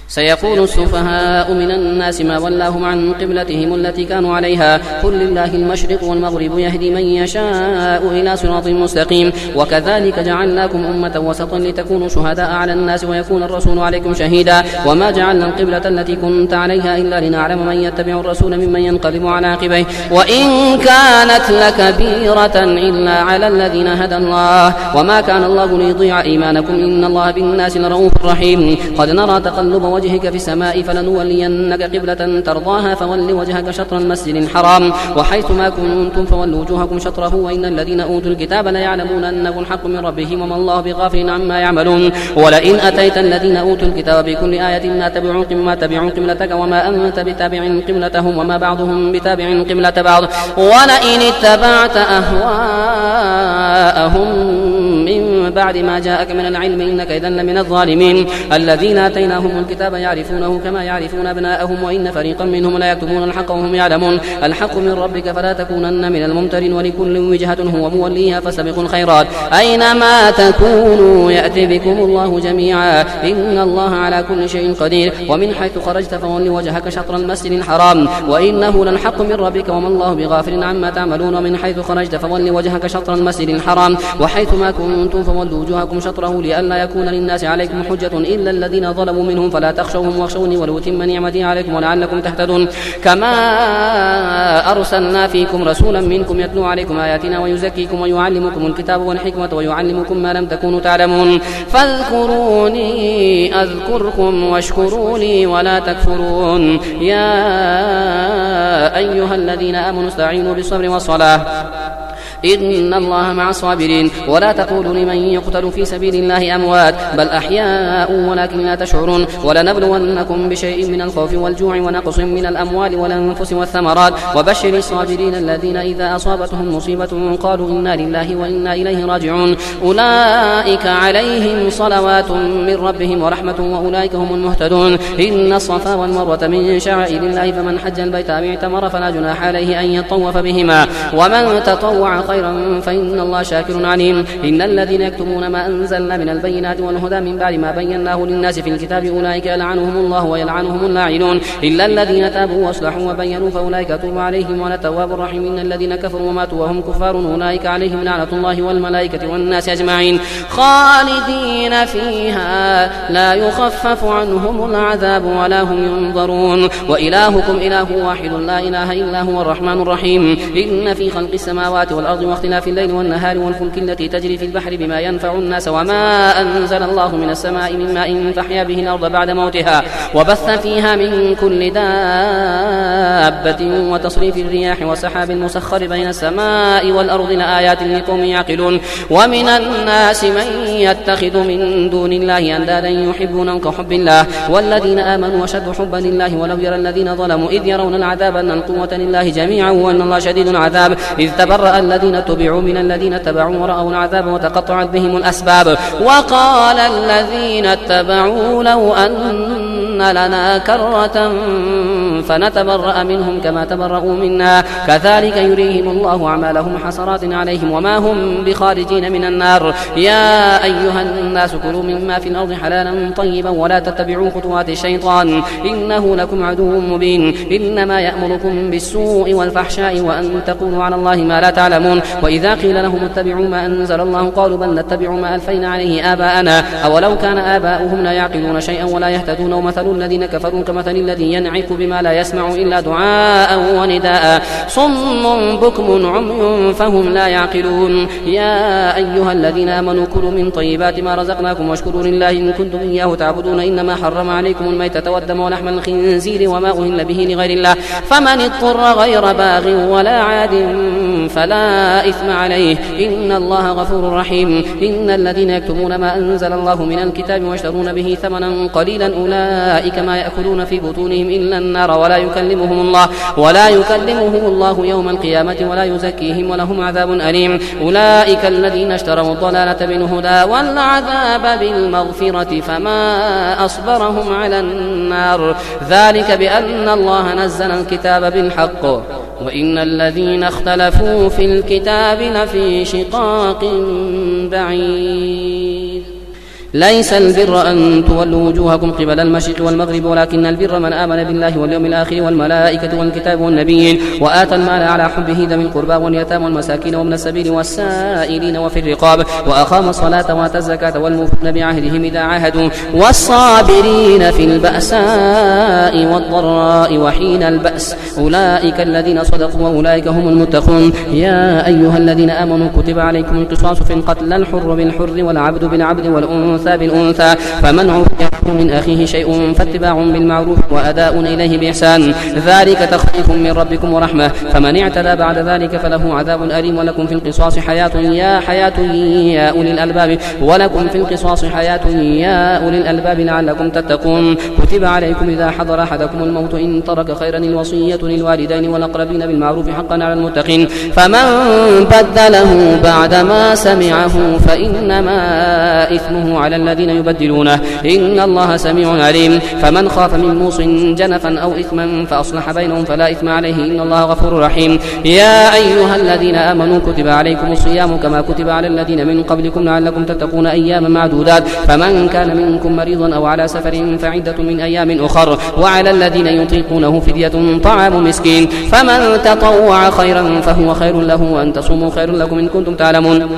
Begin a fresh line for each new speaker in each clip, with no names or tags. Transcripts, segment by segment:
سيقول السفهاء من الناس ما ولاهم عن قبلتهم التي كانوا عليها قل لله المشرق والمغرب يهدي من يشاء إلى صراط مستقيم وكذلك جعلناكم أمة وسطا لتكونوا شهداء على الناس ويكون الرسول عليكم شهيدا وما جعلنا القبلة التي كنت عليها إلا لنعلم من يتبع الرسول ممن ينقلب على عقبيه وإن كانت لكبيرة إلا على الذين هدى الله وما كان الله ليضيع إيمانكم إن الله بالناس لرؤوف رحيم قد نرى تقلب وجهك في السماء فلنولينك قبلة ترضاها فول وجهك شطر المسجد الحرام وحيث ما كنتم فولوا وجوهكم شطره وإن الذين أوتوا الكتاب ليعلمون أنه الحق من ربهم وما الله بغافل عما يعملون ولئن أتيت الذين أوتوا الكتاب بكل آية ما تبعوا قبلتك وما أنت بتابع قبلتهم وما بعضهم بتابع قبلة بعض ولئن اتبعت أهواءهم من بعد ما جاءك من العلم إنك إذا لمن الظالمين الذين آتيناهم الكتاب يعرفونه كما يعرفون أبناءهم وإن فريقا منهم لا يكتمون الحق وهم يعلمون الحق من ربك فلا تكونن من الممترين ولكل وجهة هو موليها فاستبقوا الخيرات أينما تكونوا يأتي بكم الله جميعا إن الله على كل شيء قدير ومن حيث خرجت فول وجهك شطر المسجد الحرام وإنه للحق من ربك وما الله بغافل عما تعملون ومن حيث خرجت فول وجهك شطر المسجد الحرام وحيث ما كنتم فولوا وجوهكم شطره لئلا يكون للناس عليكم حجة إلا الذين ظلموا منهم فلا تخشوهم واخشوني ولأتم نعمتي عليكم ولعلكم تهتدون كما أرسلنا فيكم رسولا منكم يتلو عليكم آياتنا ويزكيكم ويعلمكم الكتاب والحكمة ويعلمكم ما لم تكونوا تعلمون فاذكروني أذكركم واشكروا لي ولا تكفرون يا أيها الذين آمنوا استعينوا بالصبر والصلاة إن الله مع الصابرين ولا تقولوا لمن يقتل في سبيل الله أموات بل أحياء ولكن لا تشعرون ولنبلونكم بشيء من الخوف والجوع ونقص من الأموال والأنفس والثمرات وبشر الصابرين الذين إذا أصابتهم مصيبة قالوا إنا لله وإنا إليه راجعون أولئك عليهم صلوات من ربهم ورحمة وأولئك هم المهتدون إن الصفا والمروة من شعائر الله فمن حج البيت أو اعتمر فلا جناح عليه أن يطوف بهما ومن تطوع خيرا فإن الله شاكر عليم إن الذين يكتمون ما أنزلنا من البينات والهدى من بعد ما بيناه للناس في الكتاب أولئك يلعنهم الله ويلعنهم اللاعنون إلا الذين تابوا واصلحوا وبينوا فأولئك أتوب عليهم وأنا التواب الرحيم إن الذين كفروا وماتوا وهم كفار أولئك عليهم لعنة الله والملائكة والناس أجمعين خالدين فيها لا يخفف عنهم العذاب ولا هم ينظرون وإلهكم إله واحد لا إله إلا هو الرحمن الرحيم إن في خلق السماوات والأرض واختلاف الليل والنهار والفلك التي تجري في البحر بما ينفع الناس وما أنزل الله من السماء من ماء فأحيا به الأرض بعد موتها وبث فيها من كل دابة وتصريف الرياح والسحاب المسخر بين السماء والأرض لآيات لقوم يعقلون ومن الناس من يتخذ من دون الله أندادا يحبونهم كحب الله والذين آمنوا أشد حبا لله ولو يرى الذين ظلموا إذ يرون العذاب أن القوة لله جميعا وأن الله شديد العذاب إذ تبرأ الذين تبعوا من الذين اتبعوا ورأوا العذاب وتقطعت بهم الأسباب وقال الذين اتبعوا لو أن لنا كرة فنتبرأ منهم كما تبرأوا منا كذلك يريهم الله أعمالهم حسرات عليهم وما هم بخارجين من النار يا أيها الناس كلوا مما في الأرض حلالا طيبا ولا تتبعوا خطوات الشيطان إنه لكم عدو مبين إنما يأمركم بالسوء والفحشاء وأن تقولوا على الله ما لا تعلمون وإذا قيل لهم اتبعوا ما أنزل الله قالوا بل نتبع ما ألفينا عليه آباءنا أولو كان آباؤهم لا يعقلون شيئا ولا يهتدون ومثل الذين كفروا كمثل الذي ينعق بما لا يسمع إلا دعاء ونداء صم بكم عمي فهم لا يعقلون يا أيها الذين آمنوا كلوا من طيبات ما رزقناكم واشكروا لله إن كنتم إياه تعبدون إنما حرم عليكم الميتة والدم ولحم الخنزير وما أهل به لغير الله فمن اضطر غير باغ ولا عاد فلا إثم عليه إن الله غفور رحيم إن الذين يكتمون ما أنزل الله من الكتاب ويشترون به ثمنا قليلا أولئك ما يأكلون في بطونهم إلا النار ولا يكلمهم الله يوم القيامة ولا يزكيهم ولهم عذاب أليم أولئك الذين اشتروا الضلالة بالهدى والعذاب بالمغفرة فما أصبرهم على النار ذلك بأن الله نزل الكتاب بالحق وإن الذين اختلفوا في الكتاب لفي شقاق بعيد ليس البر أن تولوا وجوهكم قبل المشرق والمغرب ولكن البر من آمن بالله واليوم الآخر والملائكة والكتاب والنبيين وآتى المال على حبه ذوي القربى واليتامى والمساكين وابن السبيل والسائلين وفي الرقاب وأقام الصلاة وآتى الزكاة والموفون بعهدهم إذا عاهدوا والصابرين في البأساء والضراء وحين البأس أولئك الذين صدقوا وأولئك هم المتقون. يا أيها الذين آمنوا كتب عليكم القصاص في القتل الحر بالحر والعبد بالعبد والأنثى بالأنثى فمن عفي من أخيه شيء فاتباع بالمعروف وأداء إليه بإحسان ذلك تخفيف من ربكم ورحمة فمن اعتدى بعد ذلك فله عذاب أليم ولكم في القصاص حياة يا أولي الألباب ولكم في القصاص حياة يا أولي الألباب لعلكم تتقون. كتب عليكم إذا حضر أحدكم الموت إن ترك خيرا الوصية للوالدين والأقربين بالمعروف حقا على المتقين فمن بدله بعدما سمعه فإنما إثمه على الذين يبدلونه إن الله سميع عليم. فمن خاف من موص جنفا أو إثما فأصلح بينهم فلا إثم عليه إن الله غفور رحيم. يا أيها الذين آمنوا كتب عليكم الصيام كما كتب على الذين من قبلكم لعلكم تتقون أياما معدودات فمن كان منكم مريضا أو على سفر فعدة من أيام أخر وعلى الذين يطيقونه فدية طعام مسكين فمن تطوع خيرا فهو خير له وأن تصوموا خير لكم إن كنتم تعلمون.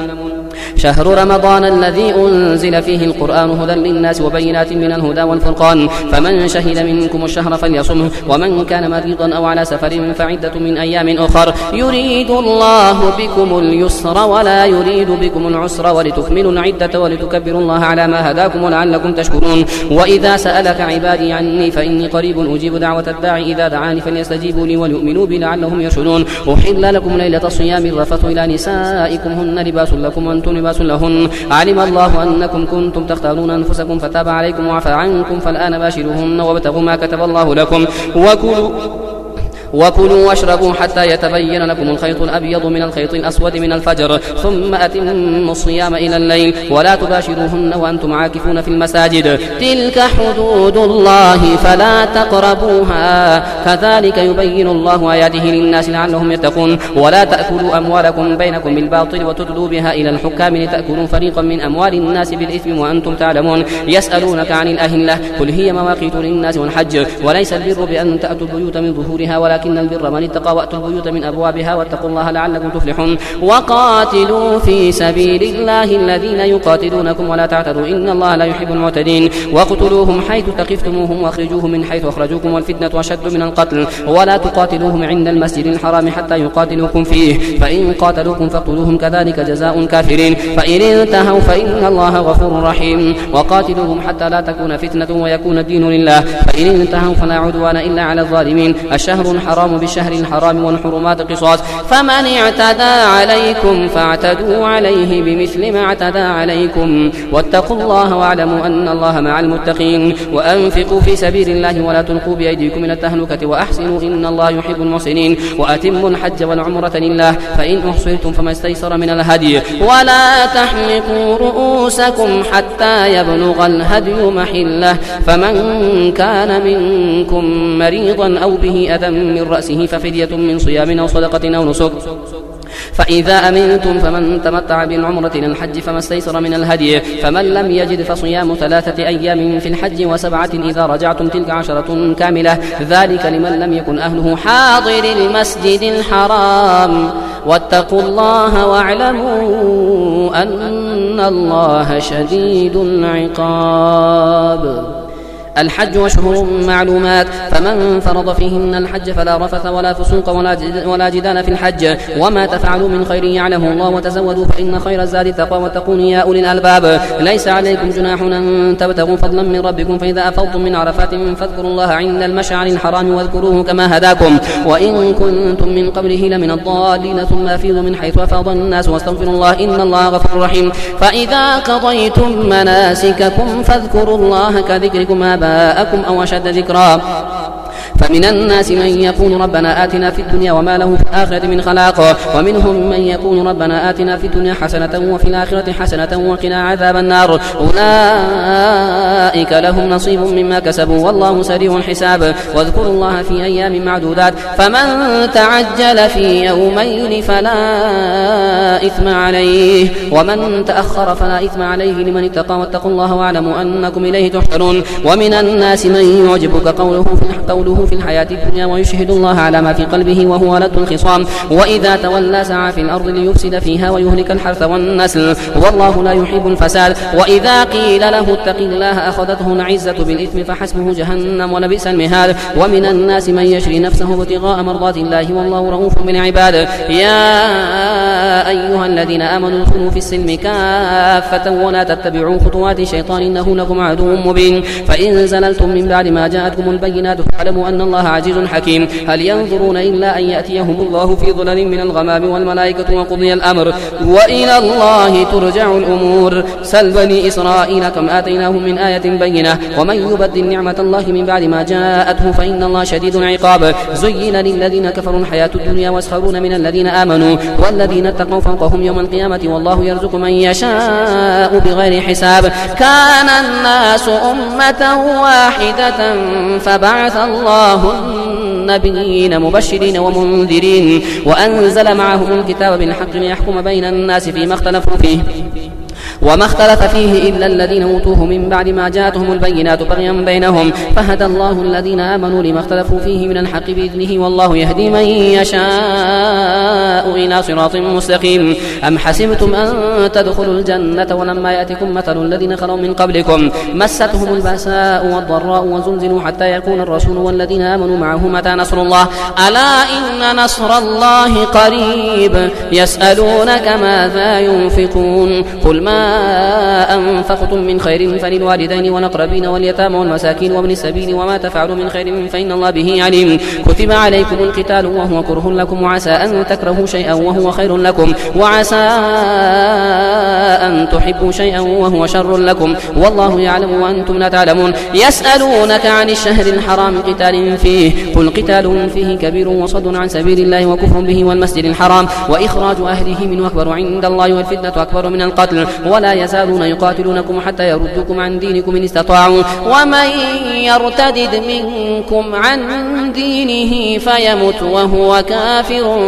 شهر رمضان الذي أنزل فيه القرآن هدى للناس وبينات من الهدى والفرقان فمن شهد منكم الشهر فليصمه ومن كان مريضا أو على سفر فعدة من أيام أخر يريد الله بكم اليسر ولا يريد بكم العسر ولتكملوا العدة ولتكبروا الله على ما هداكم ولعلكم تشكرون. وإذا سألك عبادي عني فإني قريب أجيب دعوة الداعي إذا دعاني فليستجيبوا لي وليؤمنوا بي لعلهم يرشدون. أحل لكم ليلة الصيام الرفث إلى نسائكم هن لباس لكم وأنتم لباس لهن علم الله أنكم كنتم تختارون أنفسكم فتاب عليكم وعفى عنكم فالآن باشروهن وابتغوا ما كتب الله لكم وكلوا واشربوا حتى يتبين لكم الخيط الأبيض من الخيط الأسود من الفجر ثم أتموا الصيام إلى الليل ولا تباشروهن وأنتم عاكفون في المساجد تلك حدود الله فلا تقربوها كذلك يبين الله آياته للناس لعلهم يتقون. ولا تأكلوا أموالكم بينكم بالباطل وتدلوا بها إلى الحكام لتأكلوا فريقا من أموال الناس بالإثم وأنتم تعلمون. يسألونك عن الأهلة قل هي مواقيت للناس والحج وليس البر بأن تأتوا البيوت من ظهورها ولكن البر من اتقى وأتوا البيوت من أبوابها واتقوا الله لعلكم تفلحون. وقاتلوا في سبيل الله الذين يقاتلونكم ولا تعتدوا إن الله لا يحب المعتدين. واقتلوهم حيث ثقفتموهم واخرجوهم من حيث أخرجوكم والفتنة أشد من القتل ولا تقاتلوهم عند المسجد الحرام حتى يقاتلوكم فيه فإن قاتلوكم فاقتلوهم كذلك جزاء الكافرين فإن انتهوا فإن الله غفور رحيم. وقاتلوهم حتى لا تكون فتنة ويكون الدين لله فإن انتهوا فلا عدوان إلا على الظالمين. الشهر الحرام بالشهر الحرام والحرمات قصاص فمن اعتدى عليكم فاعتدوا عليه بمثل ما اعتدى عليكم واتقوا الله واعلموا أن الله مع المتقين. وأنفقوا في سبيل الله ولا تلقوا بأيديكم إلى التهلكة وأحسنوا إن الله يحب المحسنين. وأتموا الحج والعمرة لله فإن أحصرتم فما استيسر من الهدي ولا تحلقوا رؤوسكم حتى يبلغ الهدي محله فمن كان منكم مريضا أو به أذى من رأسه ففدية من صيام أو صدقة أو نسك فإذا أمنتم فمن تمتع بالعمرة إلى الحج فما استيسر من الهدي فمن لم يجد فصيام 3 أيام في الحج و7 إذا رجعتم تلك 10 كاملة ذلك لمن لم يكن أهله حاضر المسجد الحرام واتقوا الله واعلموا أن الله شديد العقاب. الحج أشهر معلومات فمن فرض فيهن الحج فلا رفث ولا فسوق ولا جدال في الحج وما تفعلوا من خير يعلمه الله وتزودوا فإن خير الزاد التقوى واتقون يا أولي الألباب. ليس عليكم جناح أن تبتغوا فضلا من ربكم فإذا أفضتم من عرفات فاذكروا الله عند المشعر الحرام واذكروه كما هداكم وإن كنتم من قبله لمن الضالين ثم أفيضوا من حيث أفاض الناس واستغفروا الله إن الله غفور رحيم. فإذا قضيتم مناسككم فاذكروا الله كذكركم آباءكم أو أشد ذكرا فمن الناس من يقول ربنا آتنا في الدنيا وما له في الآخرة من خلاق ومنهم من يقول ربنا آتنا في الدنيا حسنة وفي الآخرة حسنة وقنا عذاب النار أولئك لهم نصيب مما كسبوا والله سريع الحساب واذكروا الله في أيام معدودات فمن تعجل في يومين فلا إثم عليه ومن تأخر فلا إثم عليه لمن اتقى واتقوا الله واعلموا أنكم إليه تحشرون ومن الناس من يعجبك قوله في الحياة الدنيا ويشهد الله على ما في قلبه وهو لد الخصام وإذا تولى سعى في الأرض ليفسد فيها ويهلك الحرث والنسل والله لا يحب الفساد وإذا قيل له اتق الله أخذته العزة بالإثم فحسبه جهنم ولبئس المهاد ومن الناس من يشري نفسه ابتغاء مرضات الله والله رؤوف بالعباد يا أيها الذين آمنوا ادخلوا في السلم كافة ولا تتبعوا خطوات الشيطان إنه لكم عدو مبين فإن زللتم من بعد ما جاءتكم البينات فاعلموا أن الله عزيز حكيم هل ينظرون إلا أن يأتيهم الله في ظلل من الغمام والملائكة وقضي الأمر وإلى الله ترجع الأمور سل بني إسرائيل كم آتيناهم من آية بينة ومن يبدل نعمة الله من بعد ما جاءته فإن الله شديد العقاب زين للذين كفروا الحياة الدنيا واسخرون من الذين آمنوا والذين اتقوا فوقهم يوم القيامة والله يرزق من يشاء بغير حساب كان الناس أمة واحدة فبعث الله النبيين مبشرين ومنذرين وأنزل معهم الكتاب بالحق ليحكم بين الناس فيما اختلفوا فيه وما اختلف فيه إلا الذين أوتوه من بعد ما جاءتهم البينات بغيا بينهم فهدى الله الذين آمنوا لما اختلفوا فيه من الحق بإذنه والله يهدي من يشاء إلى صراط مستقيم أم حسبتم أن تدخلوا الجنة ولما يأتكم مثل الذين خلوا من قبلكم مستهم البأساء والضراء وزلزلوا حتى يقول الرسول والذين آمنوا معه متى نصر الله ألا إن نصر الله قريب يسألونك ماذا ينفقون قل ما أنفقتم من خير فللوالدين والأقربين واليتامى والمساكين وابن السبيل وما تفعلوا من خير فإن الله به عليم كتب عليكم القتال وهو كره لكم وعسى أن تكرهوا شيئا وهو خير لكم وعسى أن تحبوا شيئا وهو شر لكم والله يعلم وأنتم لا تعلمون يسألونك عن الشهر الحرام قتال فيه قل قتال فيه كبير وصد عن سبيل الله وكفر به والمسجد الحرام وإخراج أهله منه أكبر عند الله والفتنة أكبر من القتل ولا يزالون يقاتلونكم حتى يردوكم عن دينكم إن استطاعوا ومن يرتدد منكم عن دينه فيمت وهو كافر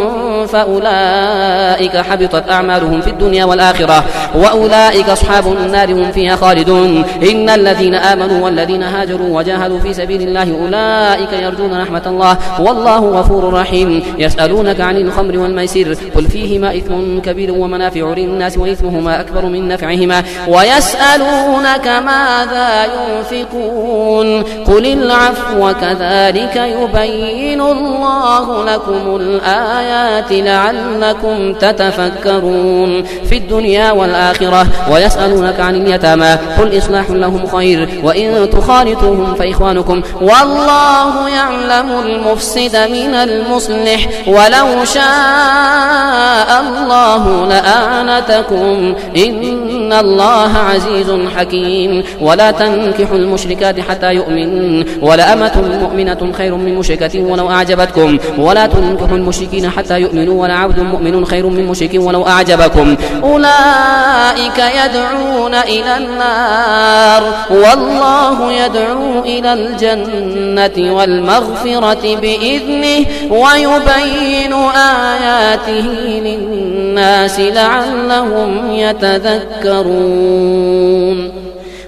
فأولئك حبطت أعمالهم في الدنيا والآخرة وأولئك أصحاب النار هم فيها خالدون إن الذين آمنوا والذين هاجروا وجاهدوا في سبيل الله أولئك يرجون رحمة الله والله غفور رحيم يسألونك عن الخمر والميسر قل فيهما إثم كبير ومنافع للناس وإثمهما أكبر من نفعهما ويسألونك ماذا ينفقون قل العفو كذلك يبين الله لكم الآيات لعلكم تتفكرون في الدنيا والآخرة ويسألونك عن اليتامى قل إصلاح لهم خير وإن تخالطوهم فإخوانكم والله يعلم المفسد من المصلح ولو شاء الله لأعنتكم إن الله عزيز حكيم ولا تنكحوا المشركات حتى يؤمن ولأمة مؤمنة خير من مشركة ولو أعجبتكم ولا تنكحوا المشركين حتى يؤمنوا ولعبد مؤمن خير من مشرك ولو أعجبكم أولئك يدعون إلى النار والله يدعو إلى الجنة والمغفرة بإذنه ويبين آياته للناس لعلهم يتذكرون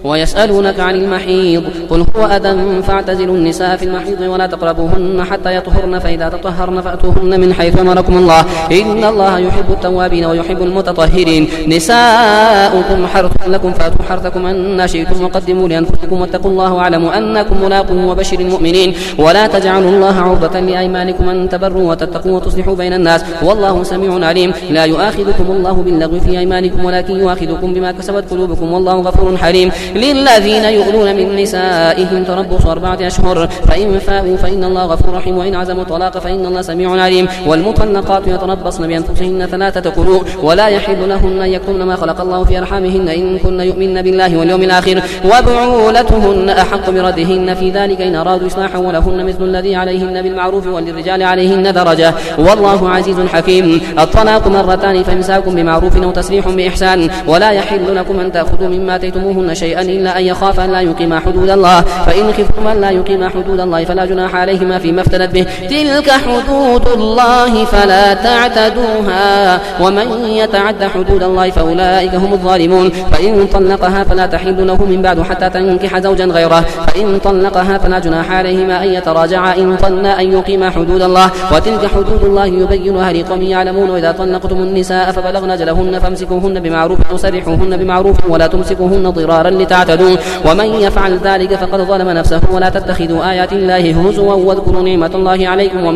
ويسألونك عن المحيض قل هو أذى فاعتزلوا النساء في المحيض ولا تقربوهن حتى يطهرن فإذا تطهرن فأتوهن من حيث أمركم الله إن الله يحب التوابين ويحب المتطهرين نساؤكم حرث لكم فأتوا حرثكم أن شئتم وقدموا لأنفسكم واتقوا الله واعلموا أنكم ملاقوه وبشر المؤمنين ولا تجعلوا الله عرضة لأيمانكم أن تبروا وتتقوا وتصلحوا بين الناس والله سميع عليم لا يؤاخذكم الله باللغو في أيمانكم ولكن يؤاخذكم بما كسبت قلوبكم والله غفور حليم للذين يؤلون من نسائهم تربص 4 أشهر فإن فاءوا فإن الله غفور رحيم وإن عزموا الطلاق فإن الله سميع عليم والمطلقات يتربصن بأنفسهن 3 قروء ولا يحل لهن أن يكتمن ما خلق الله في أرحامهن إن كن يؤمن بالله واليوم الآخر وبعولتهن أحق بردهن في ذلك إن أرادوا إصلاحا ولهن مثل الذي عليهن بالمعروف وللرجال عليهن درجة والله عزيز حكيم. الطلاق 2 مرتان فإمساك بمعروف أو تسريح بإحسان ولا يحل لكم أن تأخذوا مما آتيتموهن شيئا إلا أن يخافا أن لا يقيما حدود الله فإن خفتم أن لا يقيما حدود الله فلا جناح عليهما فيما افتدت به تلك حدود الله فلا تعتدوها ومن يتعد حدود الله فأولئك هم الظالمون. فإن طلقها فلا تحل له من بعد حتى تنكح زوجا غيره فإن طلقها فلا جناح عليهما أن يتراجعا إن ظنا أن يقيما حدود الله وتلك حدود الله يبينها لقوم يعلمون. وإذا طلقتم النساء فبلغن أجلهن فامسكوهن بمعروف أو سرحوهن بمعروف ولا تمسكوهن ضرارا لتعتدوا ومن يفعل ذلك فقد ظلم نفسه ولا تتخذوا آيات الله هزوا واذكروا نعمة الله عليكم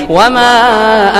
وما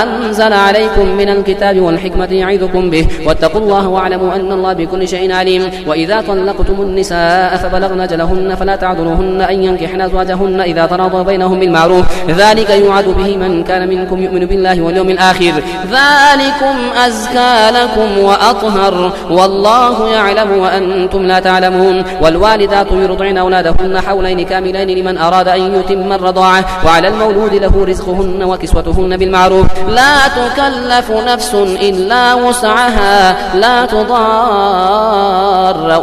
أنزل عليكم من الكتاب والحكمة يعظكم به واتقوا الله واعلموا أن الله بكل شيء عليم. وإذا طلقتم النساء فبلغن أجلهن فلا تعذروهن أن ينكحن أزواجهن إذا تراضوا بينهم بالمعروف ذلك يوعد به من كان منكم يؤمن بالله واليوم الآخر ذلكم أزكى لكم وأطهر والله يعلم وأنتم لا تعلمون. والوالدات يرضعن أولادهن حولين كاملين لمن أراد أن يتم الرضاعة وعلى المولود له رزقهن وكسوتهن بالمعروف لا تكلف نفس إلا وسعها لا تضار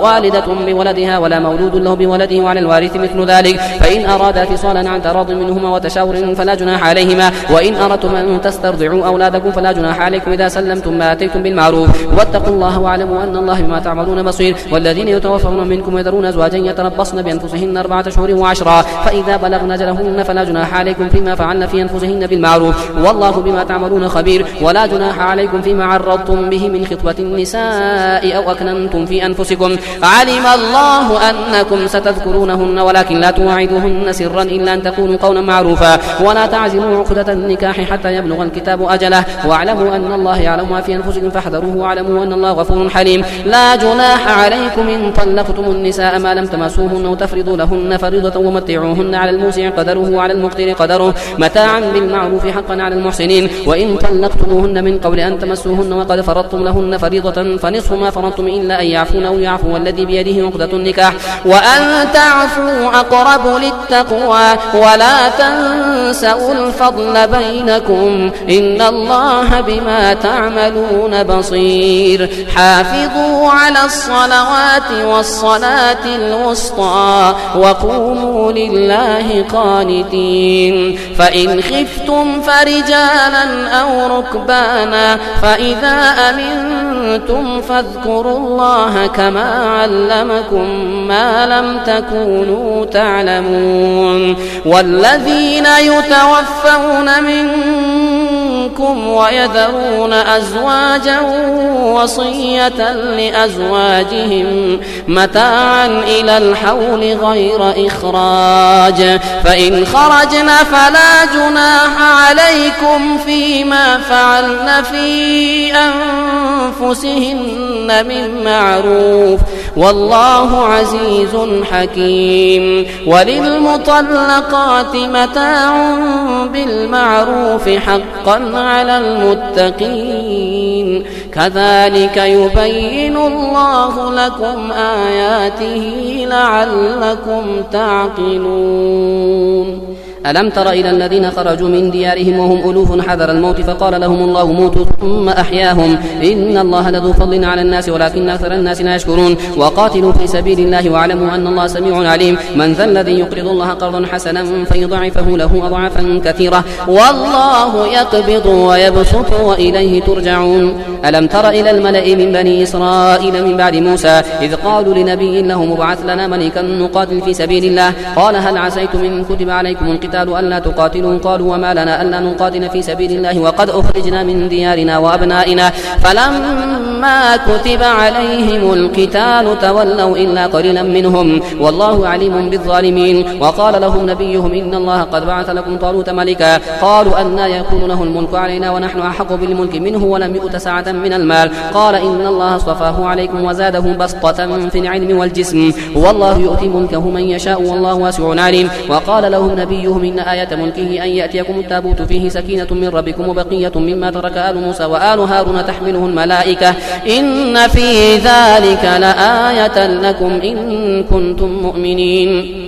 والدة بولدها ولا مولود له بولده وعلى الوارث مثل ذلك فإن أرادا فصالا عن تراض منهما وتشاور فلا جناح عليهما وإن أردتم أن تسترضعوا أولادكم فلا جناح عليكم إذا سلمتم ما آتيتم بالمعروف واتقوا الله واعلموا أن الله بما تعملون بصير. والذين يتوفون منكم ويذرون أزواجا يتربصن بأنفسهن 4 أشهر و10 فإذا بلغن أجلهن فلا جناح عليكم فيما فعلن في أنفسهن بالمعروف والله بما تعملون خبير. ولا جناح عليكم فيما عرضتم به من خطبة النساء أو أكننتم في أنفسكم علم الله أنكم ستذكرونهن ولكن لا تواعدوهن سرا إلا أن تكونوا قولا معروفا ولا تعزموا عقدة النكاح حتى يبلغ الكتاب أجله واعلموا أن الله يعلم ما في أنفسكم فاحذروه واعلموا أن الله غفور حليم. لا جناح عليكم إن طلقتم النساء ما لم تمسوهن وتفرضوا لهن فريضة ومتعوهن على الموسع قدره وعلى المقتر قدره متاعا بالمعروف حقا على المحسنين. وإن طلقتموهن من قبل أن تمسوهن وقد فرضتم لهن فريضة فنصف ما فرضتم إلا أن يعفون أو يعفو الذي بيده عقدة النكاح وأن تعفوا أقرب للتقوى ولا تنسوا الفضل بينكم إن الله بما تعملون بصير. حافظوا على الصلوات والصلاة الوسطى وقوموا لله قانتين. فإن خفتم فرجالا أو ركبانا فإذا أمنتم فاذكروا الله كما علمكم ما لم تكونوا تعلمون. والذين يتوفون منكم ويذرون أزواجا وصية لأزواجهم متاعا إلى الحول غير إخراج فإن خرجن فلا جناح عليكم فيما فعلن في أنفسهن من معروف والله عزيز حكيم. وللمطلقات متاع بالمعروف حقا على المتقين كذلك يبين الله لكم آياته لعلكم تعقلون. ألم تر إلى الذين خرجوا من ديارهم وهم ألوف حذر الموت فقال لهم الله موتوا ثم أحياهم إن الله لذو فضل على الناس ولكن أكثر الناس لا يشكرون. وقاتلوا في سبيل الله واعلموا أن الله سميع عليم. من ذا الذي يقرض الله قرضا حسنا فيضاعفه له أضعافا كثيرة والله يقبض ويبسط وإليه ترجعون. ألم تر إلى الملأ من بني إسرائيل من بعد موسى إذ قالوا لنبي له مبعث لنا ملكا نقاتل في سبيل الله قال هل عسيتم إن كتب عليكم القتال القتال ألا تقاتلوا قالوا وما لنا ألا نقاتل في سبيل الله وقد أخرجنا من ديارنا وأبنائنا فلما كتب عليهم القتال تولوا إلا قليلا منهم والله عليم بالظالمين وقال لهم نبيهم إن الله قد بعث لكم طالوت ملكا قالوا أنى يكون له الملك علينا ونحن أحق بالملك منه ولم يؤت سعة من المال قال إن الله اصطفاه عليكم وزاده بسطة في العلم والجسم والله يؤتي ملكه من يشاء والله واسع عليم وقال لهم نبيهم إن آية ملكه أن يأتيكم التابوت فيه سكينة من ربكم وبقية مما ترك آل موسى وآل هارون تحمله الملائكة إن في ذلك لآية لكم إن كنتم مؤمنين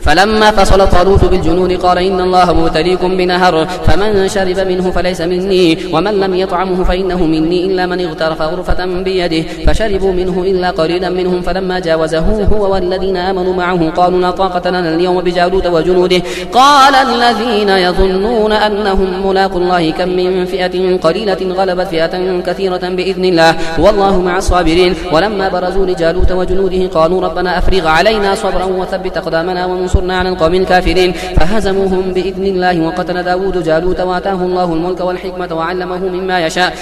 فلما فصل طالوت بالجنود قال إن الله مبتليكم بنهر فمن شرب منه فليس مني ومن لم يطعمه فإنه مني إلا من اغترف غرفة بيده فشربوا منه إلا قليلا منهم فلما جاوزه هو والذين آمنوا معه قالوا لا طاقة لنا اليوم بجالوت وجنوده قال الذين يظنون أنهم ملاقوا الله كم من فئة قليلة غلبت فئة كثيرة بإذن الله والله مع الصابرين ولما برزوا لجالوت وجنوده قالوا ربنا أفرغ علينا صبرا وثبت أقدامنا وانصرنا على القوم الكافرين فهزموهم بإذن الله وقتل داود جالوت وآتاه الله الملك والحكمة وعلمه مما يشاء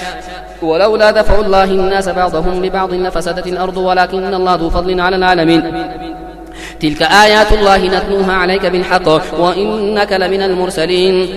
ولولا دفع الله الناس بعضهم ببعض لفسدت الأرض ولكن الله ذو فضل على العالمين تلك آيات الله نتلوها عليك بالحق وإنك لمن المرسلين